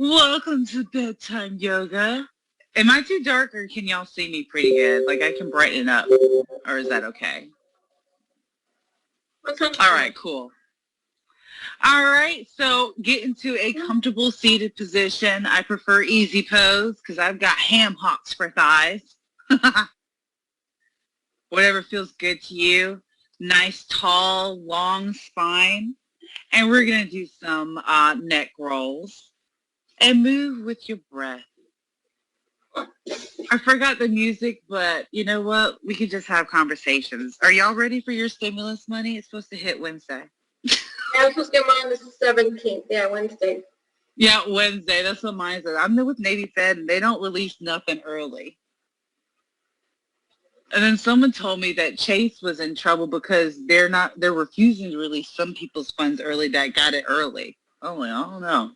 Welcome to Bedtime Yoga. Am I too dark or can y'all see me pretty good? Like I can brighten it up, or is that okay? All right, cool. All right, so get into a comfortable seated position. I prefer easy pose because I've got ham hocks for thighs. Whatever feels good to you. Nice, tall, long spine. And we're going to do some neck rolls and move with your breath. I forgot the music, but you know what? We could just have conversations. Are y'all ready for your stimulus money? It's supposed to hit Wednesday. Yeah, I'm supposed to get mine this 17th. Yeah, Wednesday. Yeah, Wednesday. That's what mine says. I'm with Navy Fed, and they don't release nothing early. And then someone told me that Chase was in trouble because they're refusing to release some people's funds early that got it early. Oh, well, I don't know.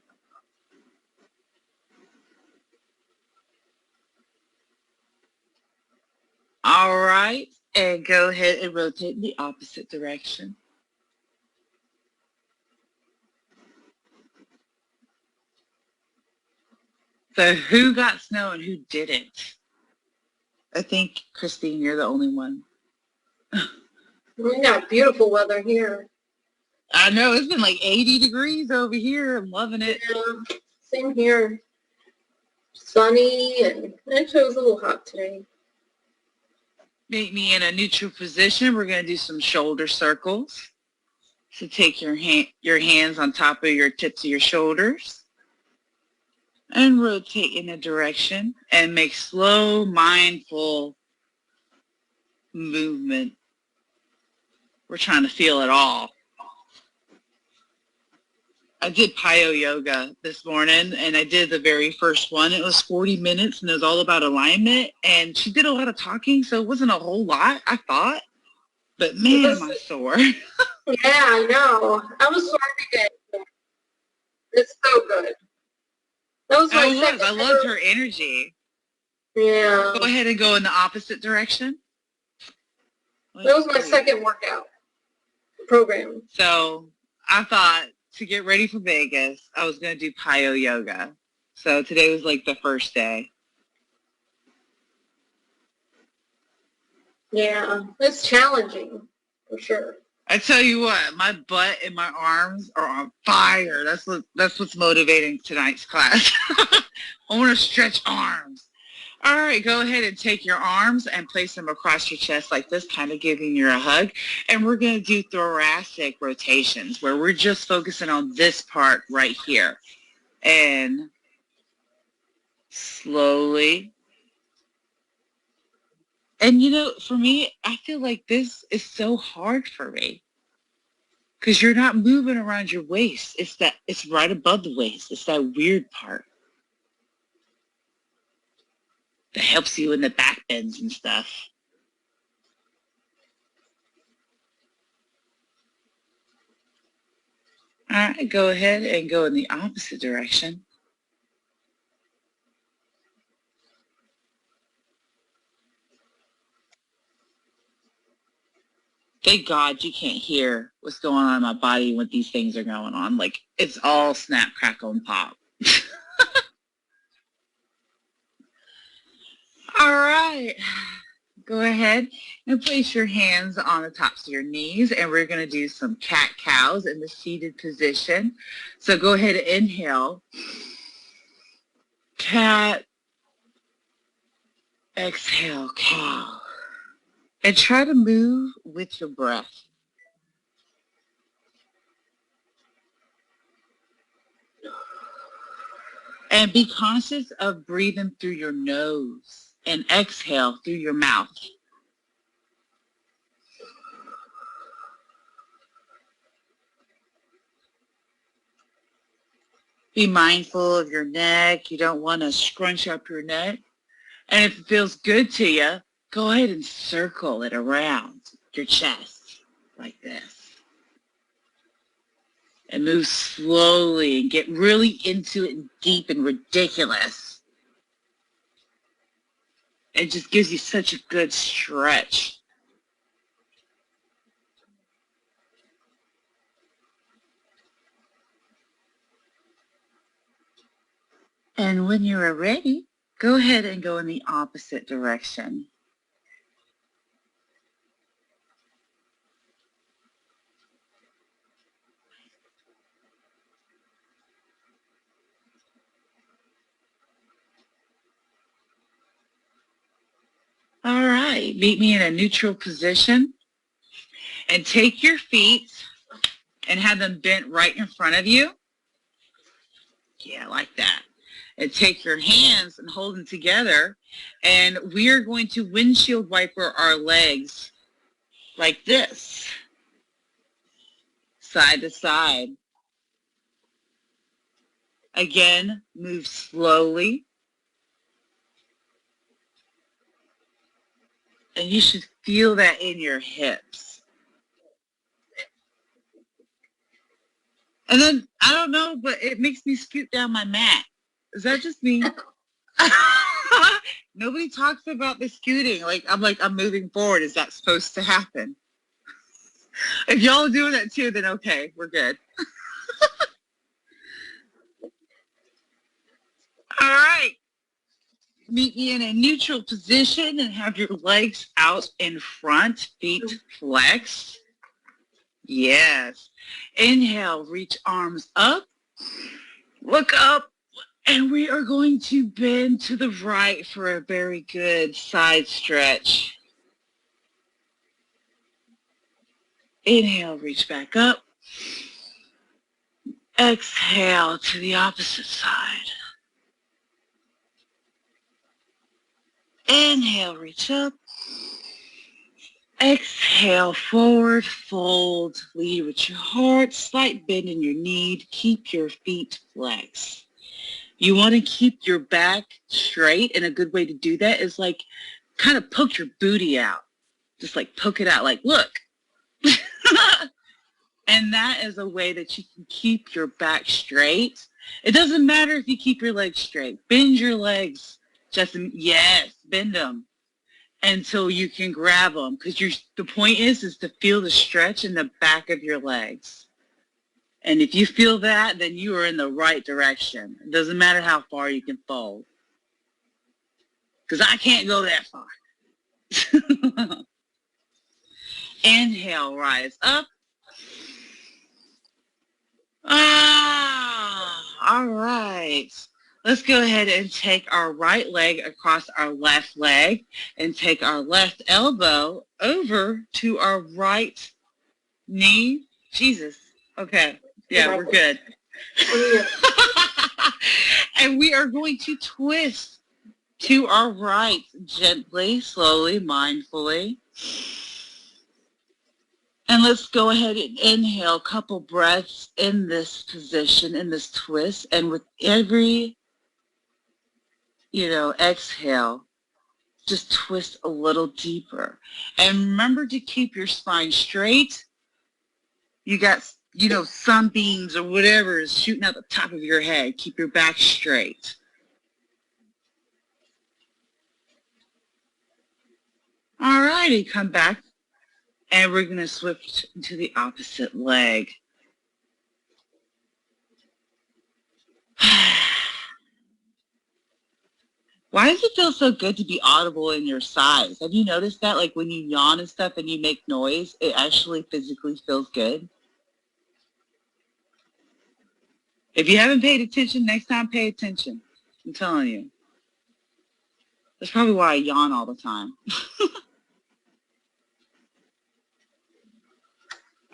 All right, and go ahead and rotate in the opposite direction. So who got snow and who didn't? I think, Christine, you're the only one. We got beautiful weather here. I know, it's been like 80 degrees over here. I'm loving it. Yeah, same here. Sunny, and actually it was a little hot today. Meet me in a neutral position. We're going to do some shoulder circles. So take your hands on top of your tips of your shoulders and rotate in a direction and make slow, mindful movement. We're trying to feel it all. I did Pyo Yoga this morning, and I did the very first one. It was 40 minutes, and it was all about alignment. And she did a lot of talking, so it wasn't a whole lot, I thought. But man, am I sore. Yeah, I know. I was sore today. It's so good. That was my second. I loved her energy. Yeah. Go ahead and go in the opposite direction. That was my second workout program. So I thought to get ready for Vegas, I was going to do Pyo Yoga. So today was like the first day. Yeah, it's challenging for sure. I tell you what, my butt and my arms are on fire. That's what's motivating tonight's class. I want to stretch arms. All right, go ahead and take your arms and place them across your chest like this, kind of giving you a hug. And we're going to do thoracic rotations where we're just focusing on this part right here. And slowly. And, you know, for me, I feel like this is so hard for me because you're not moving around your waist. It's right above the waist. It's that weird part that helps you in the back bends and stuff. All right, go ahead and go in the opposite direction. Thank God you can't hear what's going on in my body when these things are going on. Like, it's all snap, crackle, and pop. All right. Go ahead and place your hands on the tops of your knees, and we're going to do some cat-cows in the seated position. So go ahead and inhale. Cat. Exhale, cow. And try to move with your breath. And be conscious of breathing through your nose and exhale through your mouth. Be mindful of your neck. You don't want to scrunch up your neck. And if it feels good to you, go ahead and circle it around your chest like this. And move slowly and get really into it and deep and ridiculous. It just gives you such a good stretch. And when you are ready, go ahead and go in the opposite direction. All right, meet me in a neutral position and take your feet and have them bent right in front of you. Yeah, like that. And take your hands and hold them together. And we are going to windshield wiper our legs like this, side to side. Again, move slowly. And you should feel that in your hips. And then, I don't know, but it makes me scoot down my mat. Is that just me? Nobody talks about the scooting. I'm moving forward. Is that supposed to happen? If y'all are doing that too, then okay, we're good. All right. Meet me in a neutral position and have your legs out in front, feet flexed. Yes. Inhale, reach arms up. Look up. And we are going to bend to the right for a very good side stretch. Inhale, reach back up. Exhale to the opposite side. Inhale, reach up. Exhale, forward, fold, lead with your heart, slight bend in your knee, keep your feet flexed. You want to keep your back straight, and a good way to do that is like kind of poke your booty out. Just like poke it out, like, look. And that is a way that you can keep your back straight. It doesn't matter if you keep your legs straight. Bend your legs. Yes, bend them until you can grab them. Because the point is to feel the stretch in the back of your legs. And if you feel that, then you are in the right direction. It doesn't matter how far you can fold. Because I can't go that far. Inhale, rise up. All right. Let's go ahead and take our right leg across our left leg and take our left elbow over to our right knee. Jesus. Okay. Yeah, we're good. And we are going to twist to our right gently, slowly, mindfully. And let's go ahead and inhale a couple breaths in this position, in this twist. And with every, exhale, just twist a little deeper. And remember to keep your spine straight. You got, sunbeams or whatever is shooting out the top of your head. Keep your back straight. All righty, come back. And we're going to switch to the opposite leg. Why does it feel so good to be audible in your sides? Have you noticed that? Like when you yawn and stuff and you make noise, it actually physically feels good. If you haven't paid attention, next time pay attention. I'm telling you. That's probably why I yawn all the time.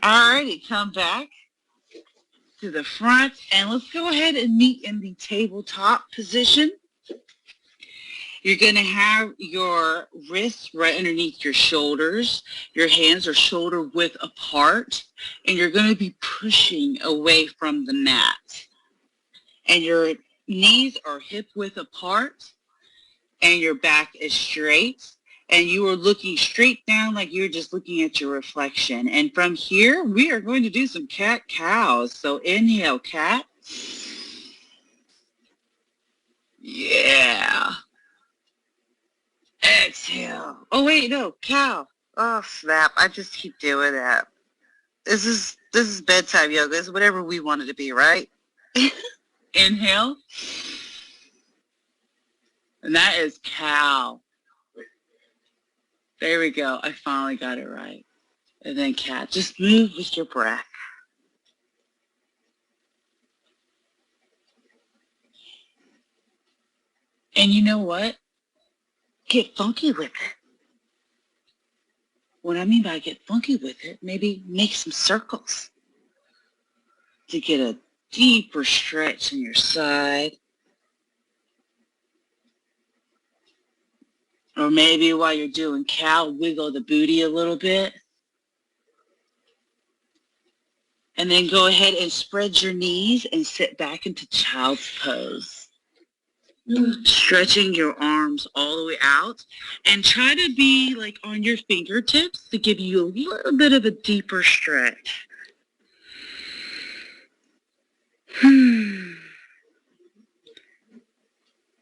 Alrighty, come back to the front and let's go ahead and meet in the tabletop position. You're going to have your wrists right underneath your shoulders. Your hands are shoulder width apart, and you're going to be pushing away from the mat. And your knees are hip width apart, and your back is straight. And you are looking straight down like you're just looking at your reflection. And from here, we are going to do some cat-cows. So inhale, cat. Yeah. Exhale. Oh, wait, no, cow. Oh, snap. I just keep doing that. This is bedtime yoga. It's whatever we want it to be, right? Inhale. And that is cow. There we go. I finally got it right. And then cat. Just move with your breath. And you know what? Get funky with it. What I mean by get funky with it, maybe make some circles to get a deeper stretch in your side. Or maybe while you're doing cow, wiggle the booty a little bit. And then go ahead and spread your knees and sit back into child's pose. Stretching your arms all the way out. And try to be like on your fingertips to give you a little bit of a deeper stretch. And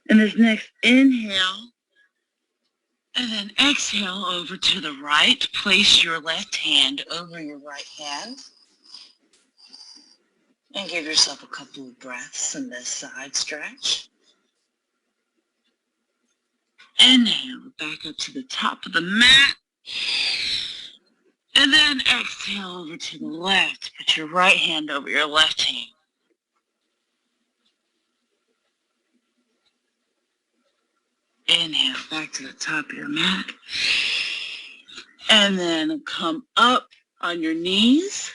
this next inhale, and then exhale over to the right. Place your left hand over your right hand. And give yourself a couple of breaths in this side stretch. Inhale back up to the top of the mat. And then exhale over to the left. Put your right hand over your left hand. Inhale back to the top of your mat. And then come up on your knees.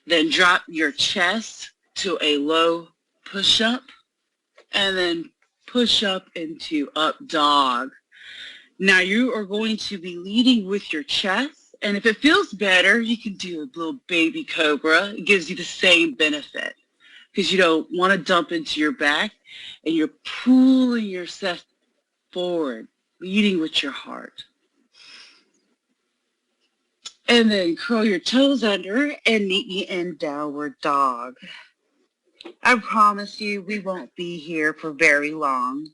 Then drop your chest to a low push-up. And then push up into up dog. Now you are going to be leading with your chest. And if it feels better, you can do a little baby cobra. It gives you the same benefit because you don't want to dump into your back and you're pulling yourself forward, leading with your heart. And then curl your toes under and meet me in downward dog. I promise you we won't be here for very long.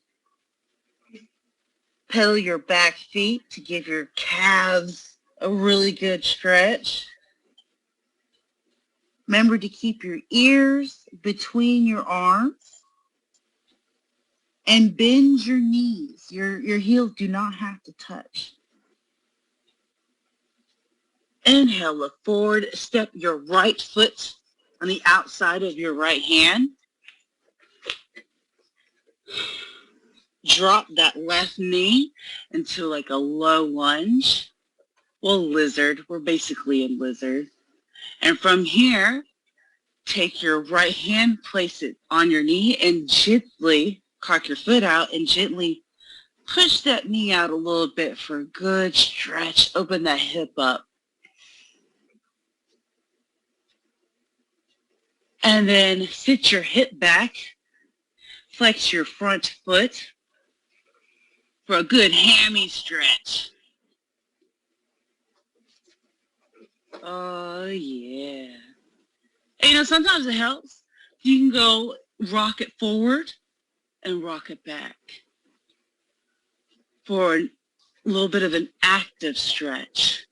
Pedal your back feet to give your calves a really good stretch. Remember to keep your ears between your arms and bend your knees. Your heels do not have to touch. Inhale, look forward. Step your right foot on the outside of your right hand. Drop that left knee into like a low lunge. Well, lizard. We're basically in lizard. And from here, take your right hand, place it on your knee, and gently cock your foot out and gently push that knee out a little bit for a good stretch. Open that hip up. And then sit your hip back. Flex your front foot for a good hammy stretch. Oh, yeah. And, you know, sometimes it helps. You can go rock it forward and rock it back for a little bit of an active stretch.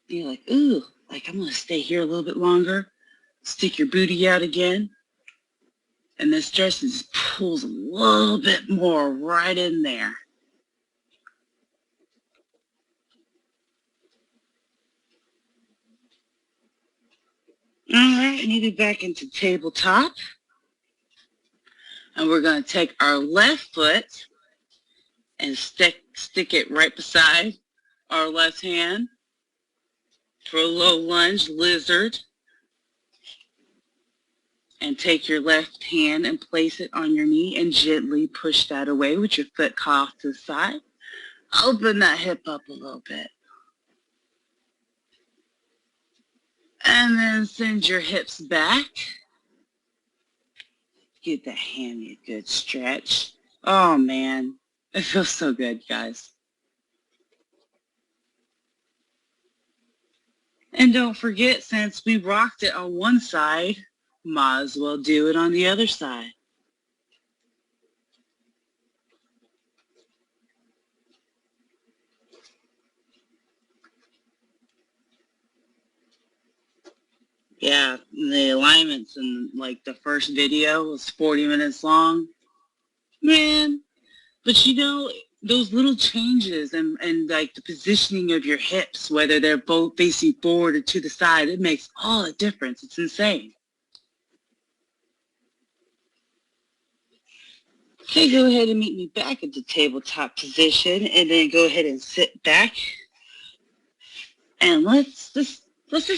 You're like, ooh, like I'm going to stay here a little bit longer. Stick your booty out again. And then stretch and just pulls a little bit more right in there. All right, knee back into tabletop. And we're going to take our left foot and stick it right beside our left hand for a low lunge, lizard. And take your left hand and place it on your knee and gently push that away with your foot off to the side. Open that hip up a little bit. And then send your hips back. Give that hammy a good stretch. Oh, man. It feels so good, guys. And don't forget, since we rocked it on one side, might as well do it on the other side. Yeah, the alignments in like the first video was 40 minutes long. Man, but you know, those little changes and like the positioning of your hips, whether they're both facing forward or to the side, it makes all the difference. It's insane. Okay, go ahead and meet me back at the tabletop position and then go ahead and sit back and let's just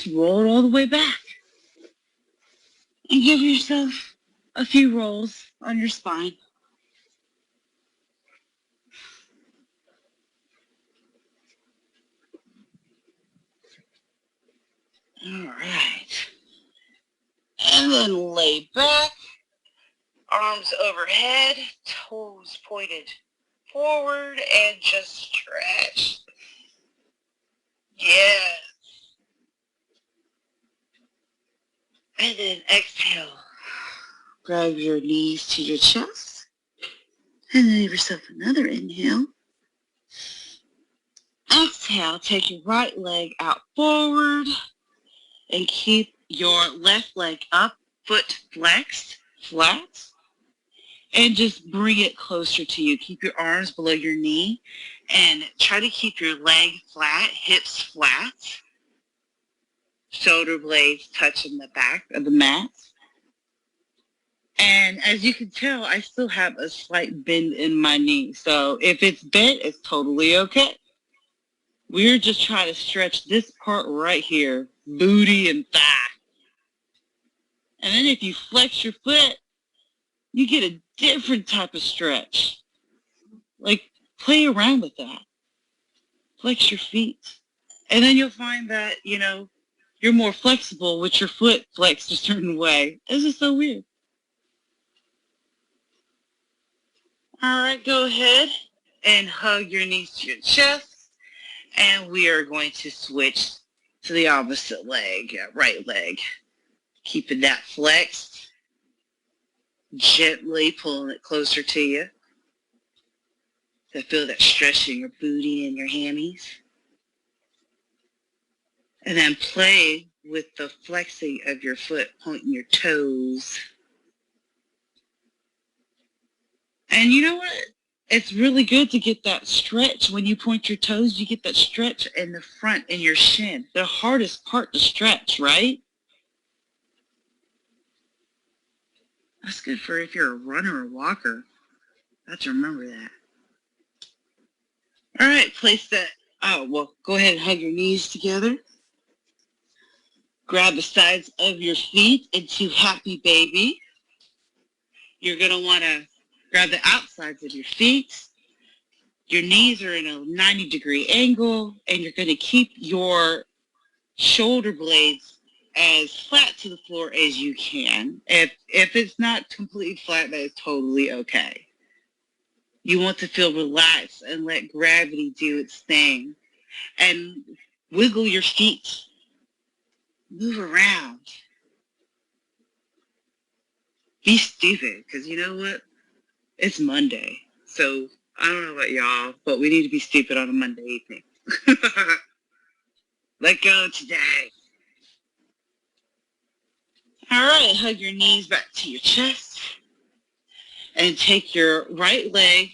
roll it all the way back and give yourself a few rolls on your spine. All right. And then lay back, arms overhead, toes pointed forward, and just stretch. Yeah. And then exhale. Grab your knees to your chest. And then give yourself another inhale. Exhale, take your right leg out forward and keep your left leg up, foot flexed, flat. And just bring it closer to you. Keep your arms below your knee and try to keep your leg flat, hips flat, shoulder blades touching the back of the mat. And as you can tell, I still have a slight bend in my knee. So if it's bent, it's totally okay. We're just trying to stretch this part right here, booty and thigh. And then if you flex your foot, you get a different type of stretch. Like, play around with that. Flex your feet. And then you'll find that, you know, you're more flexible with your foot flexed a certain way. This is so weird. All right, go ahead and hug your knees to your chest. And we are going to switch to the opposite leg, right leg. Keeping that flexed. Gently pulling it closer to you. To feel that stretch in your booty and your hammies. And then play with the flexing of your foot, pointing your toes. And you know what? It's really good to get that stretch. When you point your toes, you get that stretch in the front in your shin. The hardest part to stretch, right? That's good for if you're a runner or walker. I have to remember that. All right, place that. Oh, well, go ahead and hug your knees together. Grab the sides of your feet into happy baby. You're going to want to grab the outsides of your feet. Your knees are in a 90-degree angle, and you're going to keep your shoulder blades as flat to the floor as you can. If it's not completely flat, that is totally okay. You want to feel relaxed and let gravity do its thing. And wiggle your feet. Move around. Be stupid, because you know what? It's Monday. So I don't know about y'all, but we need to be stupid on a Monday evening. Let go today. All right, hug your knees back to your chest. And take your right leg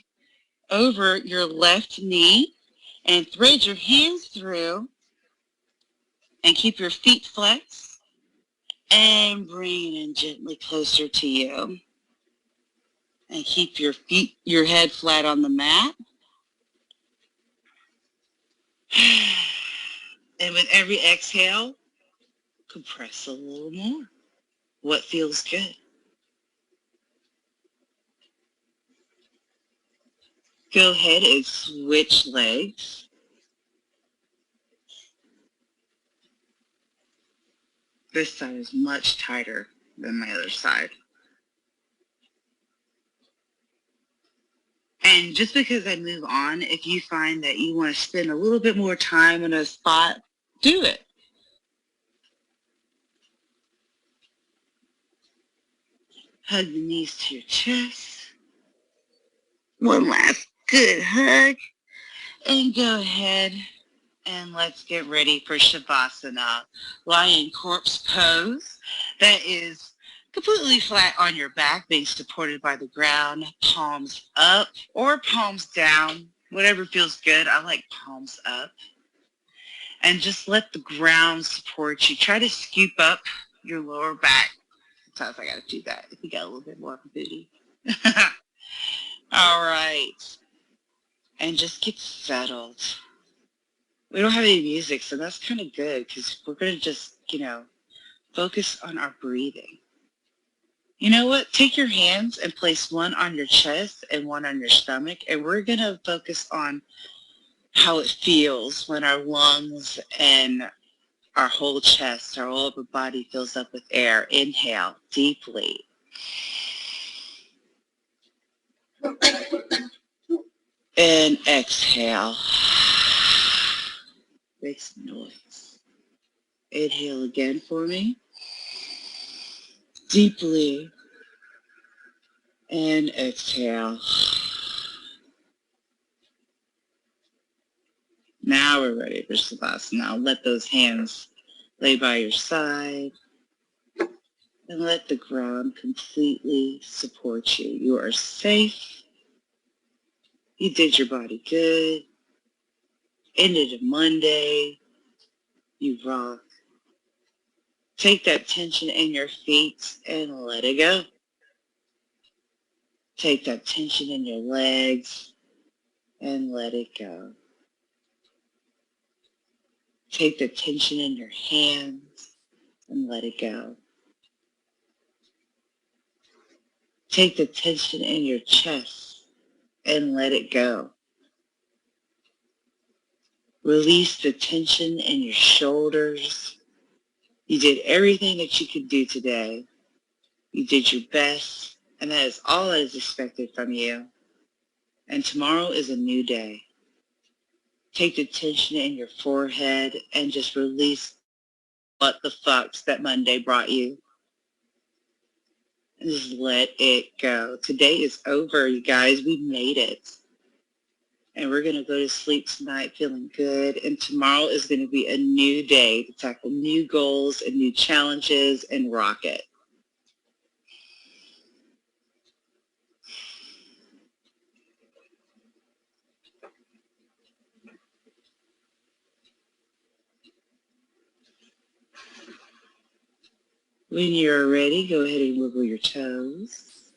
over your left knee and thread your hands through and keep your feet flexed and bring it in gently closer to you. And keep your head flat on the mat. And with every exhale, compress a little more. What feels good? Go ahead and switch legs. This side is much tighter than my other side. And just because I move on, if you find that you want to spend a little bit more time in a spot, do it. Hug the knees to your chest. One last good hug. And go ahead And let's get ready for Shavasana, lying corpse pose. That is completely flat on your back, being supported by the ground, palms up or palms down, whatever feels good. I like palms up. And just let the ground support you. Try to scoop up your lower back. Sometimes I got to do that if you got a little bit more of a booty. All right. And just get settled. We don't have any music, so that's kind of good because we're going to just, focus on our breathing. You know what? Take your hands and place one on your chest and one on your stomach, and we're going to focus on how it feels when our lungs and our whole chest, our whole upper body fills up with air. Inhale deeply. And exhale. Make some noise. Inhale again for me. Deeply. And exhale. Now we're ready for Savasana. Now let those hands lay by your side and let the ground completely support you. You are safe. You did your body good. Ended a Monday. You rock. Take that tension in your feet and let it go. Take that tension in your legs and let it go. Take the tension in your hands and let it go. Take the tension in your chest and let it go. Release the tension in your shoulders. You did everything that you could do today. You did your best, and that is all that is expected from you. And tomorrow is a new day. Take the tension in your forehead and just release what the fucks that Monday brought you. And just let it go. Today is over, you guys. We made it. And we're going to go to sleep tonight feeling good. And tomorrow is going to be a new day to tackle new goals and new challenges and rock it. When you're ready, go ahead and wiggle your toes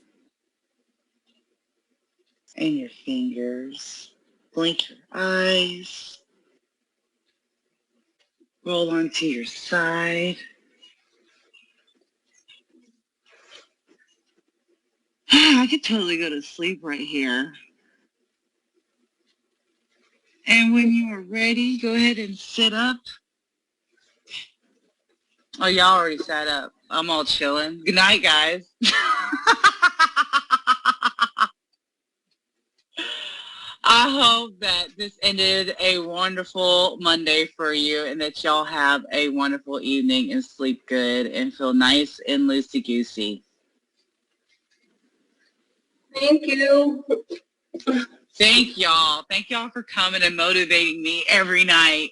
and your fingers. Blink your eyes. Roll onto your side. I could totally go to sleep right here. And when you are ready, go ahead and sit up. Oh, y'all already sat up. I'm all chilling. Good night, guys. I hope that this ended a wonderful Monday for you and that y'all have a wonderful evening and sleep good and feel nice and loosey-goosey. Thank you. Thank y'all. Thank y'all for coming and motivating me every night.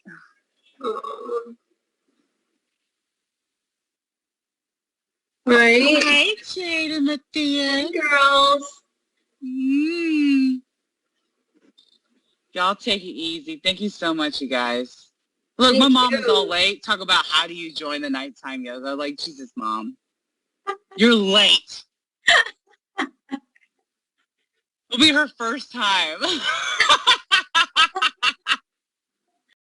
Right. Hey, Jade and Mathia. Hey, girls. Y'all take it easy. Thank you so much, you guys. Look, Thank my mom you. is all late. Talk about how do you join the nighttime yoga. Like, Jesus, Mom. You're late. It'll be her first time.